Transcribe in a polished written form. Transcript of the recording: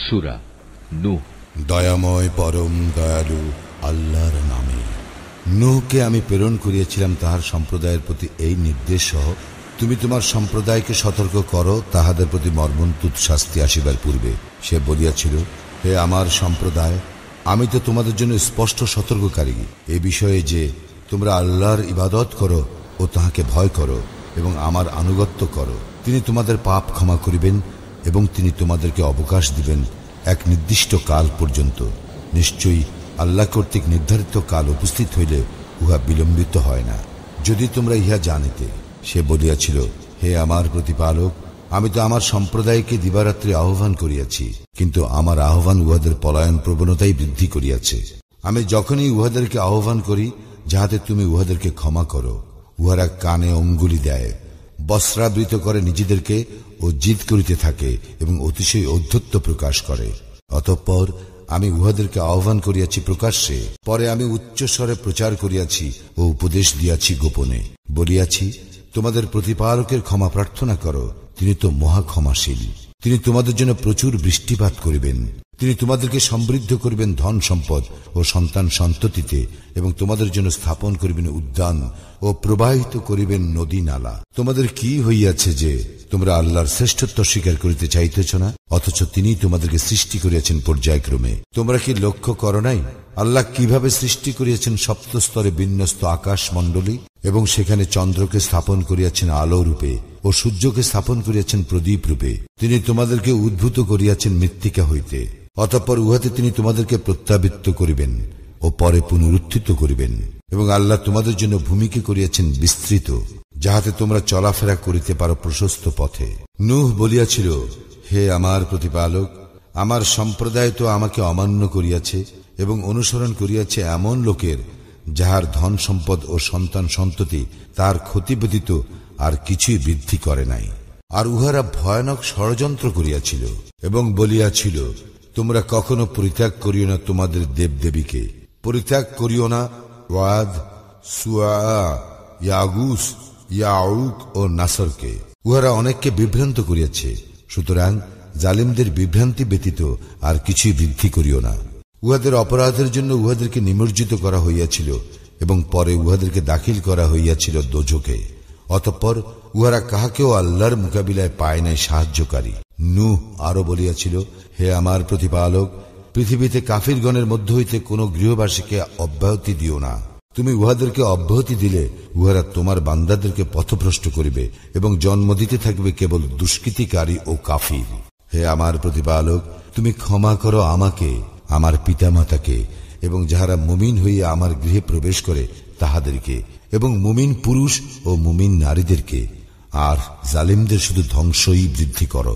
সূরা নূহ। দয়াময় পরম দয়ালু আল্লাহর নামে। নূহকে আমি প্রেরণ করিয়াছিলাম তাহার সম্প্রদায়ের প্রতি এই নির্দেশ সহ, তুমি তোমার সম্প্রদায়কে সতর্ক করো তাহাদের প্রতি মর্মন্তুদ শাস্তি আসিবার পূর্বে। সে বলিয়াছিল, হে আমার সম্প্রদায়, আমি তো তোমাদের জন্য স্পষ্ট সতর্ককারী এ বিষয়ে যে তোমরা আল্লাহর ইবাদত করো ও তাহাকে ভয় করো এবং আমার আনুগত্য করো। তিনি তোমাদের পাপ ক্ষমা করিবেন এবং তিনি তোমাদেরকে অবকাশ দিবেন এক নির্দিষ্ট কাল পর্যন্ত। নিশ্চয়ই আল্লাহ কর্তৃক নির্ধারিত কাল উপস্থিত হইলে উহা বিলম্বিত হয় না, যদি তোমরা ইহা জানিতে। সে বলিয়াছিল, হে আমার প্রতিপালক, আমি তো আমার সম্প্রদায়কে দিবারাত্রি আহ্বান করিয়াছি, কিন্তু আমার আহ্বান উহাদের পলায়ন প্রবণতাই বৃদ্ধি করিয়াছে। আমি যখনই উহাদেরকে আহ্বান করি যাহাতে তুমি উহাদেরকে ক্ষমা করো, উহারা কানে অঙ্গুলি দেয়, বস্ত্রাবৃত করে নিজেদেরকে ও জিদ করিতে থাকে এবং অতিশয় ঔদ্ধত্য প্রকাশ করে। অতঃপর আমি উহাদেরকে আহ্বান করিয়াছি প্রকাশ্যে, পরে আমি উচ্চস্বরে প্রচার করিয়াছি ও উপদেশ দিয়াছি গোপনে। বলিয়াছি, তোমাদের প্রতিপালকের ক্ষমা প্রার্থনা করো, তিনি তো মহা ক্ষমাশীল। তিনি তোমাদের জন্য প্রচুর বৃষ্টিপাত করিবেন, তিনি তোমাদেরকে সমৃদ্ধ করিবেন ধন সম্পদ ও সন্তান সন্ততিতে, এবং তোমাদের জন্য স্থাপন করিবেন উদ্যান ও প্রবাহিত করিবেন নদী নালা। তোমাদের কি হইয়াছে যে তোমরা আল্লাহর শ্রেষ্ঠত্ব স্বীকার করিতে চাইতেছ না, অথচ তিনি তোমাদেরকে সৃষ্টি করিয়াছেন পর্যায়ক্রমে। তোমরা কি লক্ষ্য করো নাই আল্লাহ কিভাবে সৃষ্টি করিয়াছেন সপ্ত স্তরে বিন্যস্ত আকাশ মণ্ডলী, এবং সেখানে চন্দ্রকে স্থাপন করিয়াছেন আলো রূপে ও সূর্যকে স্থাপন করিয়াছেন প্রদীপ রূপে। তিনি তোমাদেরকে উদ্ভূত করিয়াছেন মৃত্তিকা হইতে, অতঃপর উহাতে তিনি তোমাদেরকে প্রত্যাবৃত্ত করিবেন ও পরে পুনরুত্থিত করিবেন। এবং আল্লাহ তোমাদের জন্য ভূমিকে করিয়াছেন বিস্তৃত, যাহাতে তোমরা চলাফেরা করিতে পারো প্রশস্ত পথে। নূহ বলিয়াছিল, হে আমার প্রতিপালক, আমার সম্প্রদায় তো আমাকে অমান্য করিয়াছে এবং অনুসরণ করিয়াছে এমন লোকের যাহার ধন সম্পদ ও সন্তান সন্ততি তার ক্ষতি ব্যতীত আর কিছুই বৃদ্ধি করে নাই। আর উহারা ভয়ানক ষড়যন্ত্র করিয়াছিল এবং বলিয়াছিল, তোমরা কখনো পরিত্যাগ করিও না তোমাদের দেবদেবীকে, পরিত্যাগ করিও না ওয়াদ, সুয়া, ইয়াগুস, ইয়াউক ও নাসরকে। উহারা অনেককে বিভ্রান্ত করিয়াছে, সুতরাং জালিমদের বিভ্রান্তি ব্যতীত আর কিছুই বৃদ্ধি করিও না। উহাদের অপরাধের জন্য উহাদেরকে নিমজ্জিত করা হইয়াছিল এবং পরে উহাদেরকে দাখিল করা হইয়াছিল দোজখে। অতঃপর উহারা কাহাকেও আল্লাহর মোকাবিলায় পায় নাই সাহায্যকারী। নূহ আরো বলিয়াছিল, হে আমার প্রতিপালক, পৃথিবীতে কাফিরগণের মধ্য হইতে কোন গৃহবাসীকে অব্যাহতি দিও না। তুমি উহাদেরকে অব্যাহতি দিলে উহারা তোমার বান্দাদেরকে পথভ্রষ্ট করিবে এবং জন্ম দিতে থাকবে কেবল দুষ্কৃতিকারী ও কাফির। হে আমার প্রতিপালক, তুমি ক্ষমা করো আমাকে, আমার পিতামাতাকে এবং যাহারা মুমিন হইয়া আমার গৃহে প্রবেশ করে তাহাদেরকে, এবং মুমিন পুরুষ ও মুমিন নারীদেরকে, আর জালিমদের শুধু ধ্বংসই বৃদ্ধি করো।